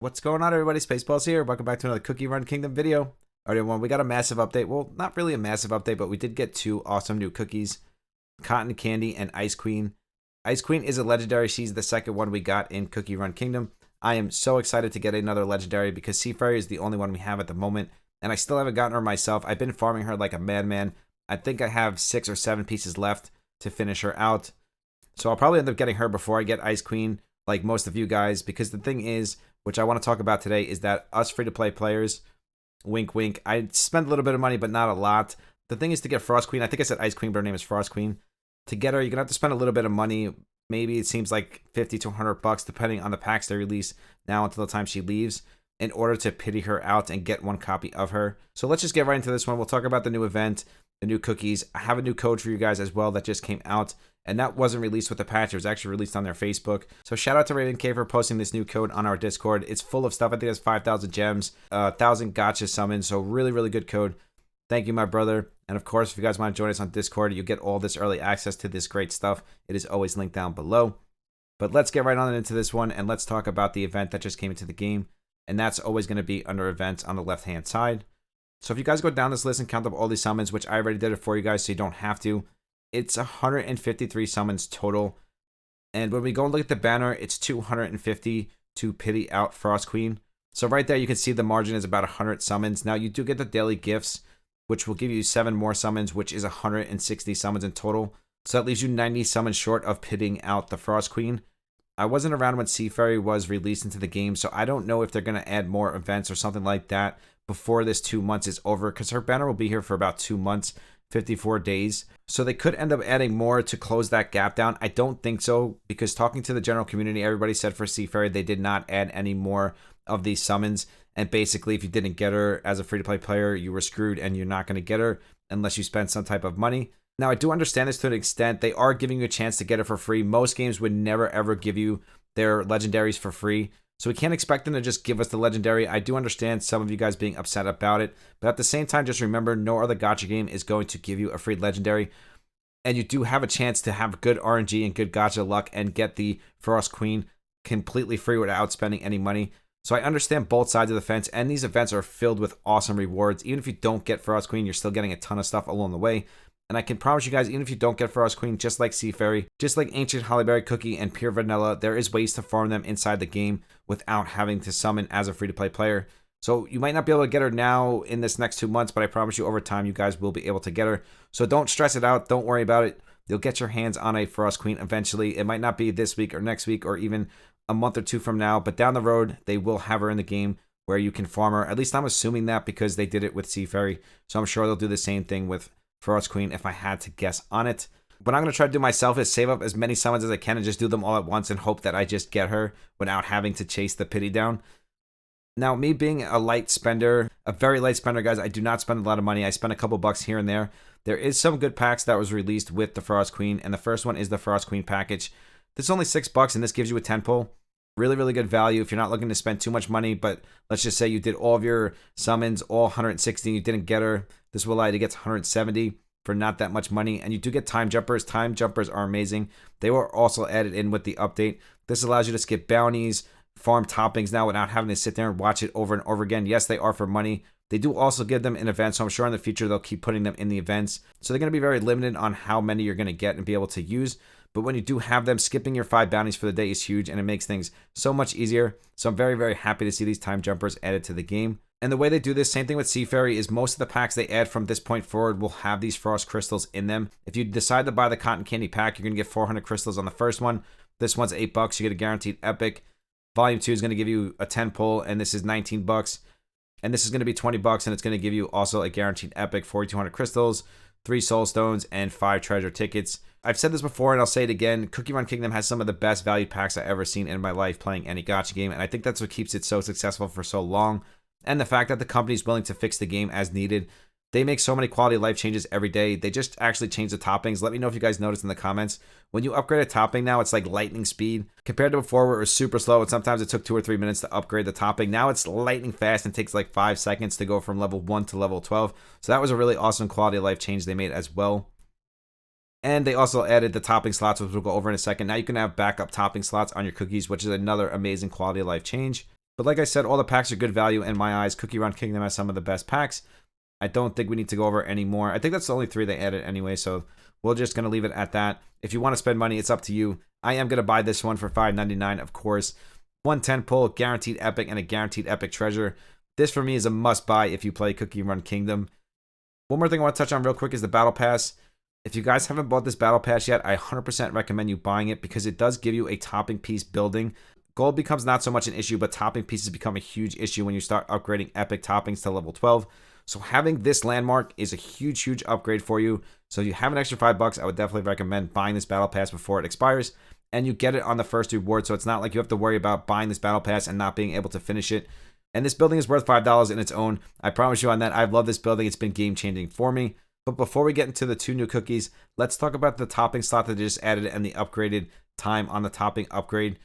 What's going on, everybody? Spaceballs here. Welcome back to another Cookie Run Kingdom video. Alright, everyone, we got a massive update. Well, not really a massive update, but we did get two awesome new cookies, Cotton Candy and Ice Queen. Ice Queen is a legendary. She's the second one we got in Cookie Run Kingdom. I am so excited to get another legendary because Seafarer is the only one we have at the moment, and I still haven't gotten her myself. I've been farming her like a madman. I think I have 6 or 7 pieces left to finish her out. So I'll probably end up getting her before I get Ice Queen, like most of you guys, because the thing is, which I want to talk about today, is that us free-to-play players, wink wink, I spend a little bit of money, but not a lot. The thing is to get Frost Queen. I think I said Ice Queen, but her name is Frost Queen. To get her, you're going to have to spend a little bit of money. Maybe it seems like 50 to 100 bucks, depending on the packs they release now until the time she leaves, in order to pity her out and get one copy of her. So let's just get right into this one. We'll talk about the new event, the new cookies. I have a new code for you guys as well that just came out, and that wasn't released with the patch. It was actually released on their Facebook. So shout out to Raven K for posting this new code on our Discord. It's full of stuff. I think there's 5,000 gems, 1,000 gotcha summons. So really, really good code. Thank you, my brother. And of course, if you guys want to join us on Discord, you get all this early access to this great stuff. It is always linked down below. But let's get right on into this one, and let's talk about the event that just came into the game. And that's always going to be under events on the left-hand side. So if you guys go down this list and count up all these summons, which I already did it for you guys so you don't have to, it's 153 summons total. And when we go and look at the banner, it's 250 to pity out Frost Queen. So right there, you can see the margin is about 100 summons. Now, you do get the daily gifts, which will give you 7 more summons, which is 160 summons in total. So that leaves you 90 summons short of pitting out the Frost Queen. I wasn't around when Seafarer was released into the game, so I don't know if they're going to add more events or something like that before this 2 months is over, because her banner will be here for about 2 months, 54 days. So they could end up adding more to close that gap down. I don't think so, because talking to the general community, everybody said for Seafarer they did not add any more of these summons. And basically, if you didn't get her as a free-to-play player, you were screwed and you're not going to get her unless you spend some type of money. Now, I do understand this to an extent. They are giving you a chance to get it for free. Most games would never, ever give you their legendaries for free. So we can't expect them to just give us the legendary. I do understand some of you guys being upset about it. But at the same time, just remember, no other gacha game is going to give you a free legendary. And you do have a chance to have good RNG and good gacha luck and get the Frost Queen completely free without spending any money. So I understand both sides of the fence. And these events are filled with awesome rewards. Even if you don't get Frost Queen, you're still getting a ton of stuff along the way. And I can promise you guys, even if you don't get Frost Queen, just like Seafarer, just like Ancient Hollyberry Cookie and Pure Vanilla, there is ways to farm them inside the game without having to summon as a free-to-play player. So you might not be able to get her now in this next 2 months, but I promise you over time you guys will be able to get her. So don't stress it out. Don't worry about it. You'll get your hands on a Frost Queen eventually. It might not be this week or next week or even a month or 2 from now, but down the road, they will have her in the game where you can farm her. At least I'm assuming that because they did it with Seafarer. So I'm sure they'll do the same thing with Frost Queen if I had to guess on it. What I'm going to try to do myself is save up as many summons as I can and just do them all at once and hope that I just get her without having to chase the pity down. Now, me being a light spender, a very light spender, guys, I do not spend a lot of money. I spend a couple bucks here and there. There is some good packs that was released with the Frost Queen, and the first one is the Frost Queen package. This is only $6, and this gives you a 10 pull. Really, really good value if you're not looking to spend too much money, but let's just say you did all of your summons, all 160, and you didn't get her. This will allow you to get to 170 for not that much money, and you do get time jumpers. Time jumpers are amazing. They were also added in with the update. This allows you to skip bounties, farm toppings now without having to sit there and watch it over and over again. Yes, they are for money. They do also give them in events, so I'm sure in the future they'll keep putting them in the events. So they're going to be very limited on how many you're going to get and be able to use. But when you do have them, skipping your 5 bounties for the day is huge, and it makes things so much easier. So I'm very, very happy to see these time jumpers added to the game. And the way they do this, same thing with Seafarer, is most of the packs they add from this point forward will have these frost crystals in them. If you decide to buy the cotton candy pack, you're going to get 400 crystals on the first one. This one's $8. You get a guaranteed epic. Volume 2 is going to give you a 10 pull, and this is $19. And this is going to be $20, and it's going to give you also a guaranteed epic, 4,200 crystals, 3 soul stones, and 5 treasure tickets. I've said this before, and I'll say it again. Cookie Run Kingdom has some of the best valued packs I've ever seen in my life playing any gacha game, and I think that's what keeps it so successful for so long. And the fact that the company is willing to fix the game as needed. They make so many quality of life changes every day. They just actually change the toppings. Let me know if you guys noticed in the comments. When you upgrade a topping now, it's like lightning speed. Compared to before where it was super slow and sometimes it took 2 or 3 minutes to upgrade the topping. Now it's lightning fast and takes like 5 seconds to go from level 1 to level 12. So that was a really awesome quality of life change they made as well. And they also added the topping slots, which we'll go over in a second. Now you can have backup topping slots on your cookies, which is another amazing quality of life change. But like I said, all the packs are good value in my eyes. Cookie Run Kingdom has some of the best packs. I don't think we need to go over any more. I think that's the only 3 they added anyway, so we're just going to leave it at that. If you want to spend money, it's up to you. I am going to buy this one for $5.99, of course. 110 pull, guaranteed epic, and a guaranteed epic treasure. This for me is a must buy if you play Cookie Run Kingdom. One more thing I want to touch on real quick is the Battle Pass. If you guys haven't bought this Battle Pass yet, I 100% recommend you buying it because it does give you a topping piece building. Gold becomes not so much an issue, but topping pieces become a huge issue when you start upgrading epic toppings to level 12. So having this landmark is a huge, huge upgrade for you. So if you have an extra $5, I would definitely recommend buying this Battle Pass before it expires. And you get it on the first reward, so it's not like you have to worry about buying this Battle Pass and not being able to finish it. And this building is worth $5 in its own. I promise you on that. I've loved this building. It's been game-changing for me. But before we get into the 2 new cookies, let's talk about the topping slot that they just added and the upgraded time on the topping upgrade.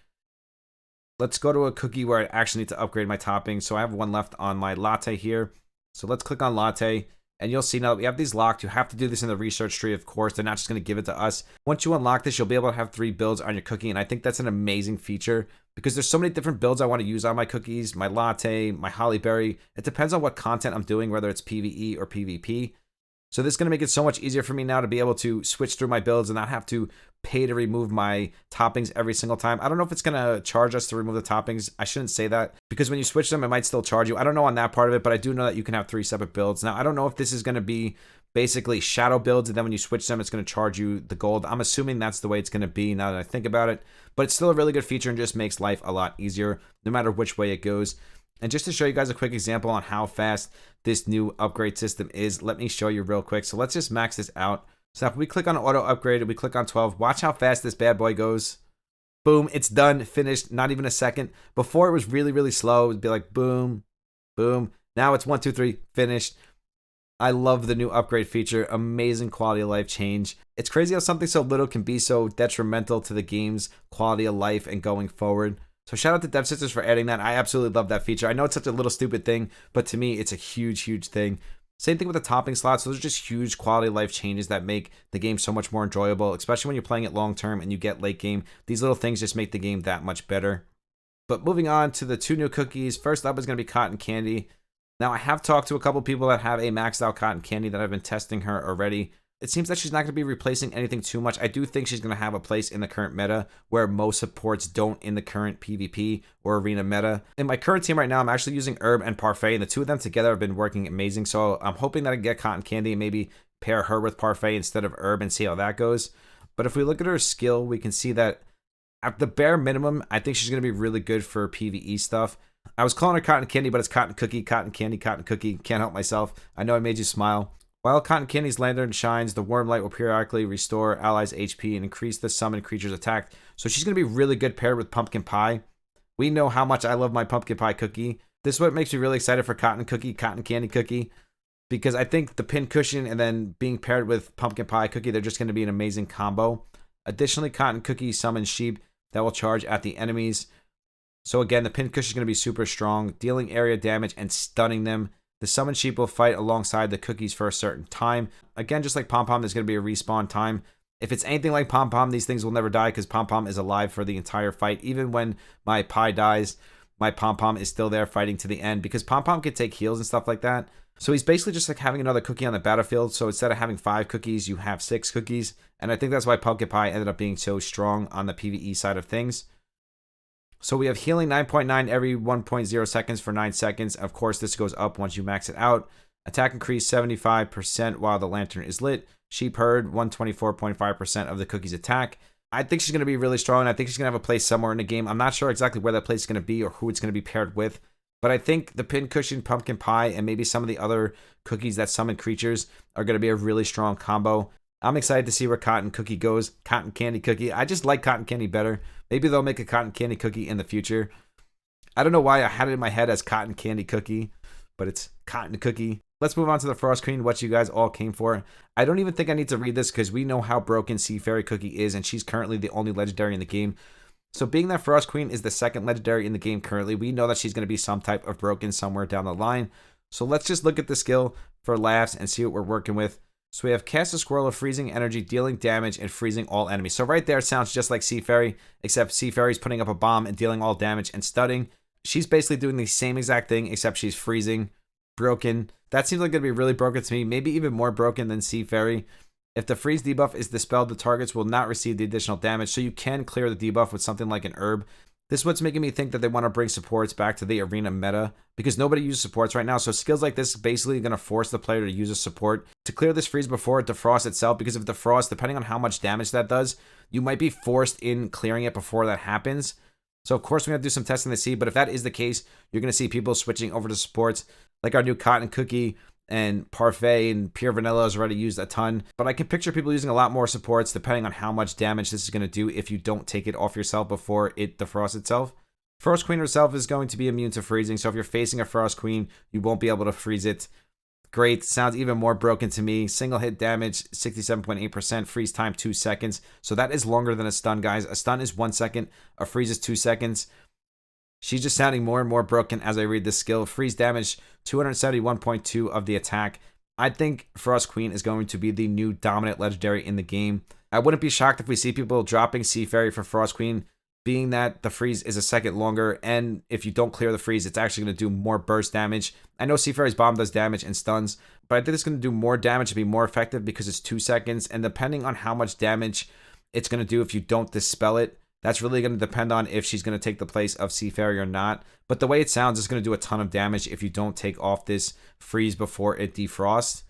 Let's go to a cookie where I actually need to upgrade my topping. So I have one left on my latte here. So let's click on latte. And you'll see now that we have these locked. You have to do this in the research tree, of course. They're not just going to give it to us. Once you unlock this, you'll be able to have 3 builds on your cookie. And I think that's an amazing feature because there's so many different builds I want to use on my cookies, my latte, my holly berry. It depends on what content I'm doing, whether it's PvE or PvP. So this is going to make it so much easier for me now to be able to switch through my builds and not have to pay to remove my toppings every single time. I don't know if it's going to charge us to remove the toppings. I shouldn't say that because when you switch them, it might still charge you. I don't know on that part of it, but I do know that you can have 3 separate builds. Now, I don't know if this is going to be basically shadow builds, and then when you switch them, it's going to charge you the gold. I'm assuming that's the way it's going to be now that I think about it, but it's still a really good feature and just makes life a lot easier no matter which way it goes. And just to show you guys a quick example on how fast this new upgrade system is, let me show you real quick. So let's just max this out. So if we click on auto upgrade and we click on 12, watch how fast this bad boy goes. Boom, it's done, finished, not even a second. Before it was really, really slow. It would be like boom, boom. Now it's 1, 2, 3, finished. I love the new upgrade feature. Amazing quality of life change. It's crazy how something so little can be so detrimental to the game's quality of life and going forward. So shout out to Dev Sisters for adding that. I absolutely love that feature. I know it's such a little stupid thing, but to me, it's a huge, huge thing. Same thing with the topping slots. Those are just huge quality of life changes that make the game so much more enjoyable, especially when you're playing it long term and you get late game. These little things just make the game that much better. But moving on to the 2 new cookies. First up is going to be Cotton Candy. Now, I have talked to a couple people that have a maxed out Cotton Candy that have been testing her already. It seems that she's not going to be replacing anything too much. I do think she's going to have a place in the current meta where most supports don't in the current PvP or arena meta. In my current team right now, I'm actually using Herb and Parfait, and the 2 of them together have been working amazing. So I'm hoping that I can get Cotton Candy and maybe pair her with Parfait instead of Herb and see how that goes. But if we look at her skill, we can see that at the bare minimum, I think she's going to be really good for PvE stuff. I was calling her Cotton Candy, but it's Cotton Cookie, Cotton Candy, Cotton Cookie. Can't help myself. I know I made you smile. While Cotton Candy's Lantern shines, the Worm Light will periodically restore allies' HP and increase the summoned creature's attack. So she's going to be really good paired with Pumpkin Pie. We know how much I love my Pumpkin Pie cookie. This is what makes me really excited for Cotton Cookie, Cotton Candy Cookie. Because I think the pin cushion and then being paired with Pumpkin Pie Cookie, they're just going to be an amazing combo. Additionally, Cotton Cookie summons sheep that will charge at the enemies. So again, the pin cushion is going to be super strong, dealing area damage and stunning them. The summoned sheep will fight alongside the cookies for a certain time. Again, just like Pom Pom, there's going to be a respawn time. If it's anything like Pom Pom, these things will never die because Pom Pom is alive for the entire fight. Even when my Pie dies, my Pom Pom is still there fighting to the end because Pom Pom can take heals and stuff like that. So he's basically just like having another cookie on the battlefield. So instead of having 5 cookies, you have 6 cookies. And I think that's why Pumpkin Pie ended up being so strong on the PvE side of things. So we have healing 9.9 every 1.0 seconds for 9 seconds. Of course, this goes up once you max it out. Attack increase 75% while the lantern is lit. Sheep herd 124.5% of the cookie's attack. I think she's going to be really strong. I think she's going to have a place somewhere in the game. I'm not sure exactly where that place is going to be or who it's going to be paired with. But I think the pin cushion, Pumpkin Pie, and maybe some of the other cookies that summon creatures are going to be a really strong combo. I'm excited to see where Cotton Cookie goes. Cotton Candy Cookie. I just like Cotton Candy better. Maybe they'll make a Cotton Candy Cookie in the future. I don't know why I had it in my head as Cotton Candy Cookie, but it's Cotton Cookie. Let's move on to the Frost Queen, what you guys all came for. I don't even think I need to read this because we know how broken Sea Fairy Cookie is, and she's currently the only legendary in the game. So being that Frost Queen is the second legendary in the game currently, we know that she's going to be some type of broken somewhere down the line. So let's just look at the skill for laughs and see what we're working with. So we have cast a swirl of freezing energy, dealing damage and freezing all enemies. So right there it sounds just like Sea Fairy, except Sea Fairy's putting up a bomb and dealing all damage and stunning. She's basically doing the same exact thing, except she's freezing, broken. That seems like it'd be really broken to me, maybe even more broken than Sea Fairy. If the freeze debuff is dispelled, the targets will not receive the additional damage, so you can clear the debuff with something like an herb. This is what's making me think that they want to bring supports back to the arena meta, because nobody uses supports right now, so skills like this is basically going to force the player to use a support to clear this freeze before it defrosts itself, because if it defrosts, depending on how much damage that does, you might be forced in clearing it before that happens. So of course we're going to do some testing to see, but if that is the case, you're going to see people switching over to supports, like our new Cotton Cookie and Parfait and Pure Vanilla has already used a ton. But I can picture people using a lot more supports depending on how much damage this is going to do if you don't take it off yourself before it defrosts itself. Frost Queen herself is going to be immune to freezing, so if you're facing a Frost Queen, you won't be able to freeze it. Great, sounds even more broken to me. Single hit damage, 67.8%, freeze time 2 seconds. So that is longer than a stun, guys. A stun is 1 second, a freeze is 2 seconds. She's just sounding more and more broken as I read this skill. Freeze damage, 271.2 of the attack. I think Frost Queen is going to be the new dominant legendary in the game. I wouldn't be shocked if we see people dropping Sea Fairy for Frost Queen, being that the freeze is a second longer, and if you don't clear the freeze, it's actually going to do more burst damage. I know Sea Fairy's bomb does damage and stuns, but I think it's going to do more damage and be more effective because it's 2 seconds, and depending on how much damage it's going to do if you don't dispel it, that's really going to depend on if she's going to take the place of Sea Fairy or not. But the way it sounds, it's going to do a ton of damage if you don't take off this freeze before it defrosts.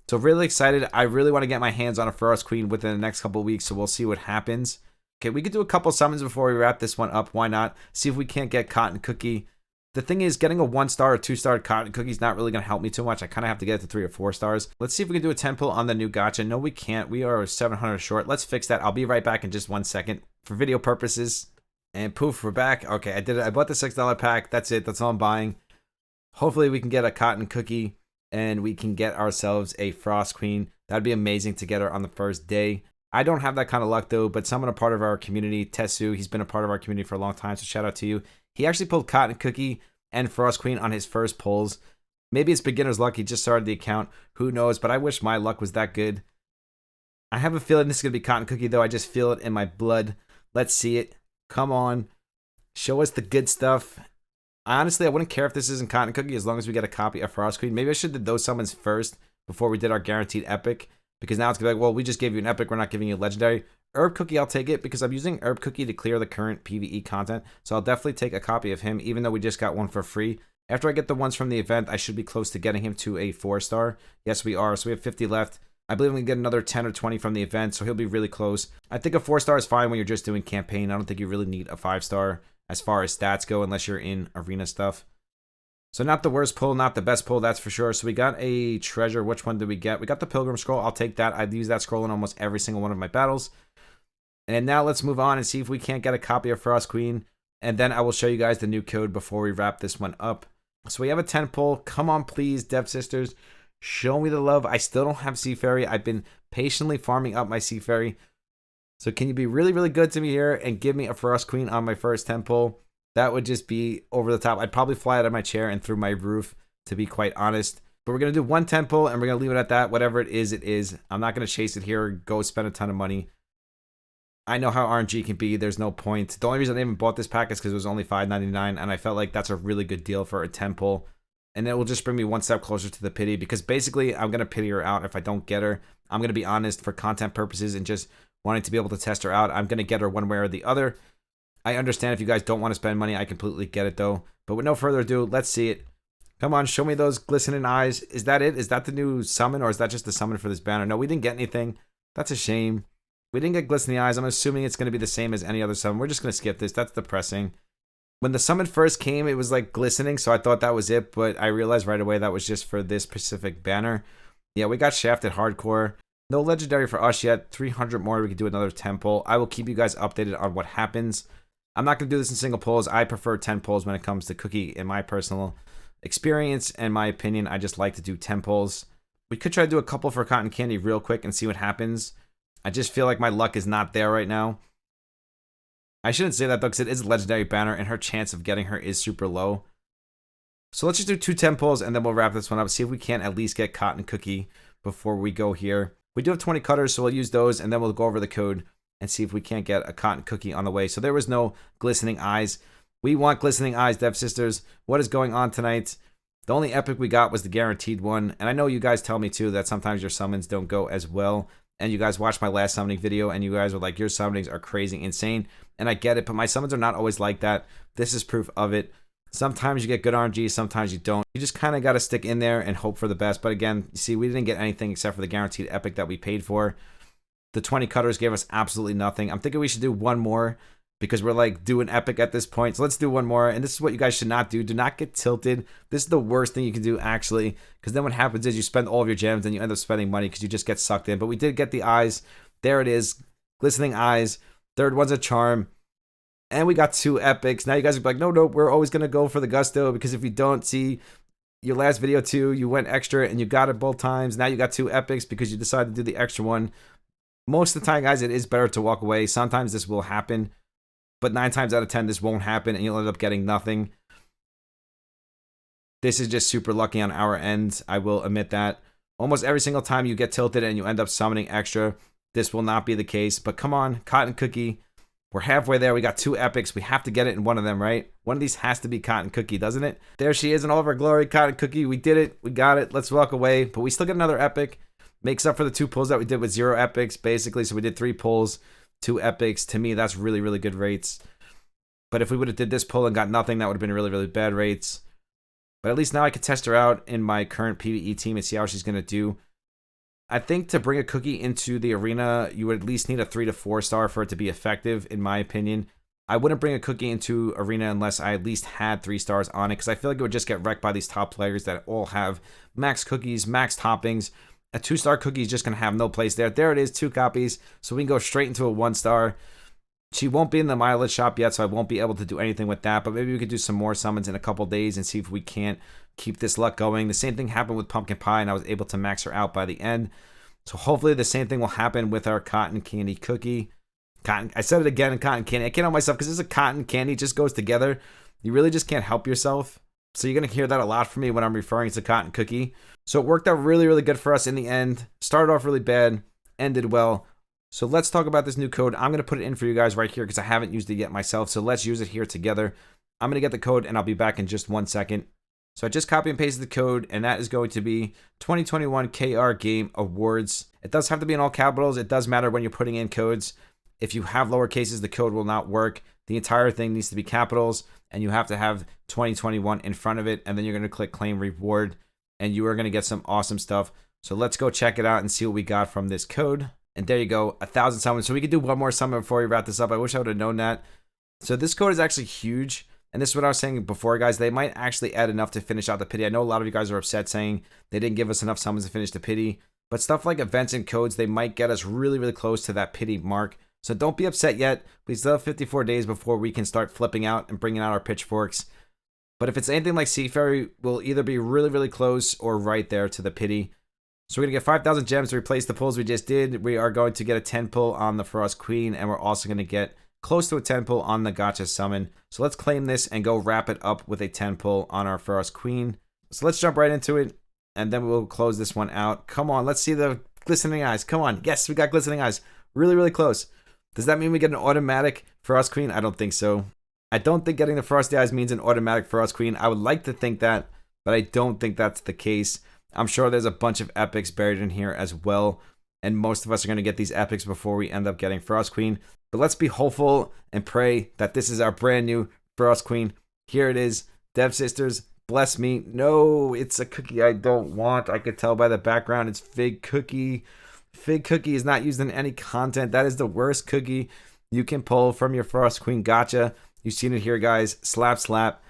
So really excited. I really want to get my hands on a Frost Queen within the next couple of weeks, so we'll see what happens. Okay, we could do a couple summons before we wrap this one up. Why not? See if we can't get Cotton Cookie. The thing is, getting a 1-star or 2-star Cotton Cookie is not really going to help me too much. I kind of have to get it to 3 or 4 stars. Let's see if we can do a 10 pull on the new gacha. No, we can't. We are 700 short. Let's fix that. I'll be right back in just 1 second for video purposes. And poof, we're back. Okay, I did it. I bought the $6 pack. That's it. That's all I'm buying. Hopefully we can get a Cotton Cookie and we can get ourselves a Frost Queen. That'd be amazing to get her on the first day. I don't have that kind of luck though, but someone a part of our community, Tessu, he's been a part of our community for a long time, so shout out to you. He actually pulled Cotton Cookie and Frost Queen on his first pulls. Maybe it's beginner's luck. He just started the account. Who knows? But I wish my luck was that good. I have a feeling this is going to be Cotton Cookie, though. I just feel it in my blood. Let's see it. Come on. Show us the good stuff. Honestly, I wouldn't care if this isn't Cotton Cookie as long as we get a copy of Frost Queen. Maybe I should have did those summons first before we did our guaranteed epic. Because now it's going to be like, well, we just gave you an epic. We're not giving you a legendary. Herb Cookie, I'll take it because I'm using Herb Cookie to clear the current PvE content. So I'll definitely take a copy of him, even though we just got one for free. After I get the ones from the event, I should be close to getting him to a 4-star. Yes, we are. So we have 50 left. I believe we can get another 10 or 20 from the event, so he'll be really close. I think a 4-star is fine when you're just doing campaign. I don't think you really need a 5-star as far as stats go unless you're in arena stuff. So not the worst pull, not the best pull, that's for sure. So we got a treasure. Which one did we get? We got the Pilgrim Scroll. I'll take that. I've used that scroll in almost every single one of my battles. And now let's move on and see if we can't get a copy of Frost Queen. And then I will show you guys the new code before we wrap this one up. So we have a 10 pull. Come on, please, Dev Sisters. Show me the love. I still don't have Sea Fairy. I've been patiently farming up my Sea Fairy. So can you be really, really good to me here and give me a Frost Queen on my first 10 pull? That would just be over the top. I'd probably fly out of my chair and through my roof, to be quite honest. But we're going to do one 10 pull, and we're going to leave it at that. Whatever it is, it is. I'm not going to chase it here or go spend a ton of money. I know how RNG can be. There's no point. The only reason I even bought this pack is because it was only $5.99, and I felt like that's a really good deal for a 10 pull. And it will just bring me one step closer to the pity, because basically I'm going to pity her out if I don't get her. I'm going to be honest, for content purposes and just wanting to be able to test her out, I'm going to get her one way or the other. I understand if you guys don't want to spend money. I completely get it, though. But with no further ado, let's see it. Come on, show me those glistening eyes. Is that it? Is that the new summon, or is that just the summon for this banner? No, we didn't get anything. That's a shame. We didn't get glistening eyes. I'm assuming it's going to be the same as any other summon. We're just going to skip this. That's depressing. When the summon first came, it was like glistening, so I thought that was it, but I realized right away that was just for this specific banner. Yeah, we got shafted hardcore. No legendary for us yet. 300 more. We could do another 10 pull. I will keep you guys updated on what happens. I'm not going to do this in single pulls. I prefer 10 pulls when it comes to Cookie in my personal experience and my opinion. I just like to do 10 pulls. We could try to do a couple for Cotton Candy real quick and see what happens. I just feel like my luck is not there right now. I shouldn't say that though, because it is a legendary banner and her chance of getting her is super low. So let's just do 2 10 pulls and then we'll wrap this one up. See if we can't at least get Cotton Cookie before we go here. We do have 20 cutters, so we'll use those and then we'll go over the code and see if we can't get a Cotton Cookie on the way. So there was no glistening eyes. We want Glistening Eyes, Dev Sisters. What is going on tonight? The only epic we got was the guaranteed one. And I know you guys tell me too that sometimes your summons don't go as well. And you guys watched my last summoning video and you guys were like, your summonings are crazy insane. And I get it, but my summons are not always like that. This is proof of it. Sometimes you get good RNG, sometimes you don't. You just kind of got to stick in there and hope for the best. But again, you see, we didn't get anything except for the guaranteed epic that we paid for. The 20 cutters gave us absolutely nothing. I'm thinking we should do one more because we're like doing epic at this point. So let's do one more. And this is what you guys should not do. Do not get tilted. This is the worst thing you can do, actually, because then what happens is you spend all of your gems and you end up spending money because you just get sucked in. But we did get the eyes. There it is. Glistening Eyes. Third one's a charm. And we got 2 epics. Now you guys are like, no, we're always going to go for the gusto, because if you don't see your last video too, you went extra and you got it both times. Now you got 2 epics because you decided to do the extra one. Most of the time, guys, it is better to walk away. Sometimes this will happen, but 9 times out of 10, this won't happen and you'll end up getting nothing. This is just super lucky on our end. I will admit that. Almost every single time you get tilted and you end up summoning extra, this will not be the case. But come on, Cotton Cookie. We're halfway there. We got 2 epics. We have to get it in one of them, right? One of these has to be Cotton Cookie, doesn't it? There she is in all of her glory, Cotton Cookie. We did it. We got it. Let's walk away. But we still get another epic. Makes up for the 2 pulls that we did with 0 epics, basically. So we did 3 pulls, 2 epics. To me, that's really, really good rates. But if we would have did this pull and got nothing, that would have been really, really bad rates. But at least now I can test her out in my current PvE team and see how she's going to do. I think to bring a cookie into the arena, you would at least need a 3 to 4 star for it to be effective, in my opinion. I wouldn't bring a cookie into arena unless I at least had 3 stars on it, because I feel like it would just get wrecked by these top players that all have max cookies, max toppings. A 2-star cookie is just going to have no place there. There it is, 2 copies. So we can go straight into a 1-star. She won't be in the mileage shop yet, so I won't be able to do anything with that. But maybe we could do some more summons in a couple days and see if we can't keep this luck going. The same thing happened with Pumpkin Pie, and I was able to max her out by the end. So hopefully the same thing will happen with our Cotton Candy Cookie. I said it again, Cotton Candy. I can't help myself because this is a cotton candy. It just goes together. You really just can't help yourself. So you're going to hear that a lot from me when I'm referring to Cotton Cookie. So it worked out really, really good for us in the end. Started off really bad, ended well. So let's talk about this new code. I'm going to put it in for you guys right here because I haven't used it yet myself. So let's use it here together. I'm going to get the code and I'll be back in just 1 second. So I just copy and pasted the code, and that is going to be 2021 KR Game Awards. It does have to be in all capitals. It does matter when you're putting in codes. If you have lower cases, the code will not work. The entire thing needs to be capitals, and you have to have 2021 in front of it, and then you're going to click Claim Reward, and you are going to get some awesome stuff. So let's go check it out and see what we got from this code. And there you go, 1,000 summons. So we could do one more summon before we wrap this up. I wish I would have known that. So this code is actually huge. And this is what I was saying before, guys. They might actually add enough to finish out the pity. I know a lot of you guys are upset saying they didn't give us enough summons to finish the pity. But stuff like events and codes, they might get us really, really close to that pity mark. So don't be upset yet. We still have 54 days before we can start flipping out and bringing out our pitchforks. But if it's anything like Seafarer, we'll either be really, really close or right there to the pity. So we're going to get 5,000 gems to replace the pulls we just did. We are going to get a 10 pull on the Frost Queen. And we're also going to get close to a 10 pull on the Gotcha Summon. So let's claim this and go wrap it up with a 10 pull on our Frost Queen. So let's jump right into it, and then we'll close this one out. Come on, let's see the Glistening Eyes. Come on. Yes, we got Glistening Eyes. Really, really close. Does that mean we get an automatic Frost Queen? I don't think so. I don't think getting the Frosty Eyes means an automatic Frost Queen. I would like to think that, but I don't think that's the case. I'm sure there's a bunch of epics buried in here as well, and most of us are going to get these epics before we end up getting Frost Queen. But let's be hopeful and pray that this is our brand new Frost Queen. Here it is. Dev Sisters, bless me. No, it's a cookie I don't want. I could tell by the background it's Fig Cookie. Fig Cookie is not used in any content. That is the worst cookie you can pull from your Frost Queen Gotcha. You've seen it here, guys. Slap, slap.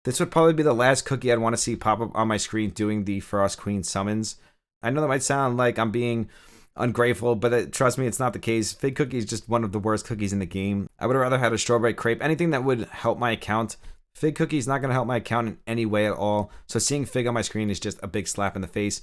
This would probably be the last cookie I'd want to see pop up on my screen doing the Frost Queen summons. I know that might sound like I'm being ungrateful, but trust me, it's not the case. Fig Cookie is just one of the worst cookies in the game. I would have rather had a Strawberry Crepe, anything that would help my account. Fig Cookie is not going to help my account in any way at all. So seeing Fig on my screen is just a big slap in the face.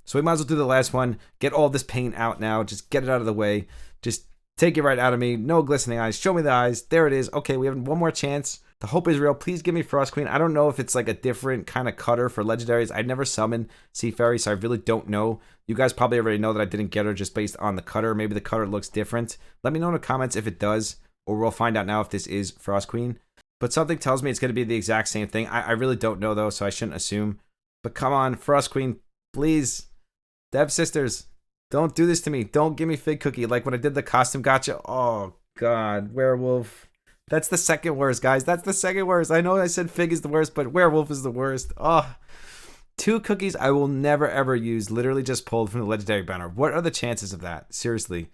So we might as well do the last one. Get all this pain out now. Just get it out of the way. Just take it right out of me. No Glistening Eyes. Show me the eyes. There it is. Okay, we have one more chance. The hope is real. Please give me Frost Queen. I don't know if it's like a different kind of cutter for legendaries. I've never summoned Seafarer, so I really don't know. You guys probably already know that I didn't get her just based on the cutter. Maybe the cutter looks different. Let me know in the comments if it does, or we'll find out now if this is Frost Queen. But something tells me it's going to be the exact same thing. I really don't know, though, so I shouldn't assume. But come on, Frost Queen, please. Dev Sisters, don't do this to me. Don't give me Fig Cookie like when I did the costume gotcha. Oh, God. Werewolf. That's the second worst, guys. That's the second worst. I know I said Fig is the worst, but Werewolf is the worst. Oh, 2 cookies I will never, ever use. Literally just pulled from the Legendary banner. What are the chances of that? Seriously.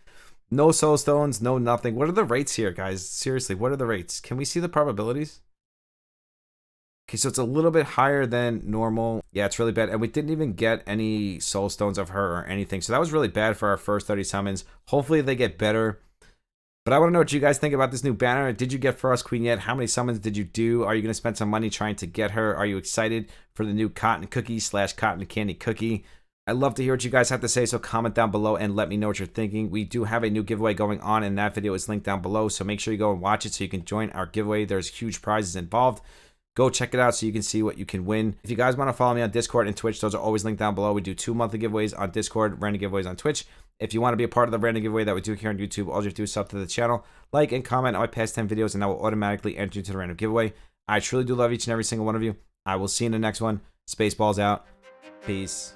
No soul stones, no nothing. What are the rates here, guys? Seriously, what are the rates? Can we see the probabilities? Okay, so it's a little bit higher than normal. Yeah, it's really bad. And we didn't even get any soul stones of her or anything. So that was really bad for our first 30 summons. Hopefully they get better. But I want to know what you guys think about this new banner. Did you get Frost Queen yet? How many summons did you do? Are you going to spend some money trying to get her? Are you excited for the new cotton cookie / cotton candy cookie? I'd love to hear what you guys have to say, so comment down below and let me know what you're thinking. We do have a new giveaway going on, and that video is linked down below, so make sure you go and watch it so you can join our giveaway. There's huge prizes involved. Go check it out so you can see what you can win. If you guys want to follow me on Discord and Twitch, those are always linked down below. We do 2 monthly giveaways on Discord, random giveaways on Twitch. If you want to be a part of the random giveaway that we do here on YouTube, all you have to do is sub to the channel, like and comment on my past 10 videos, and that will automatically enter you to the random giveaway. I truly do love each and every single one of you. I will see you in the next one. Spaceballs out. Peace.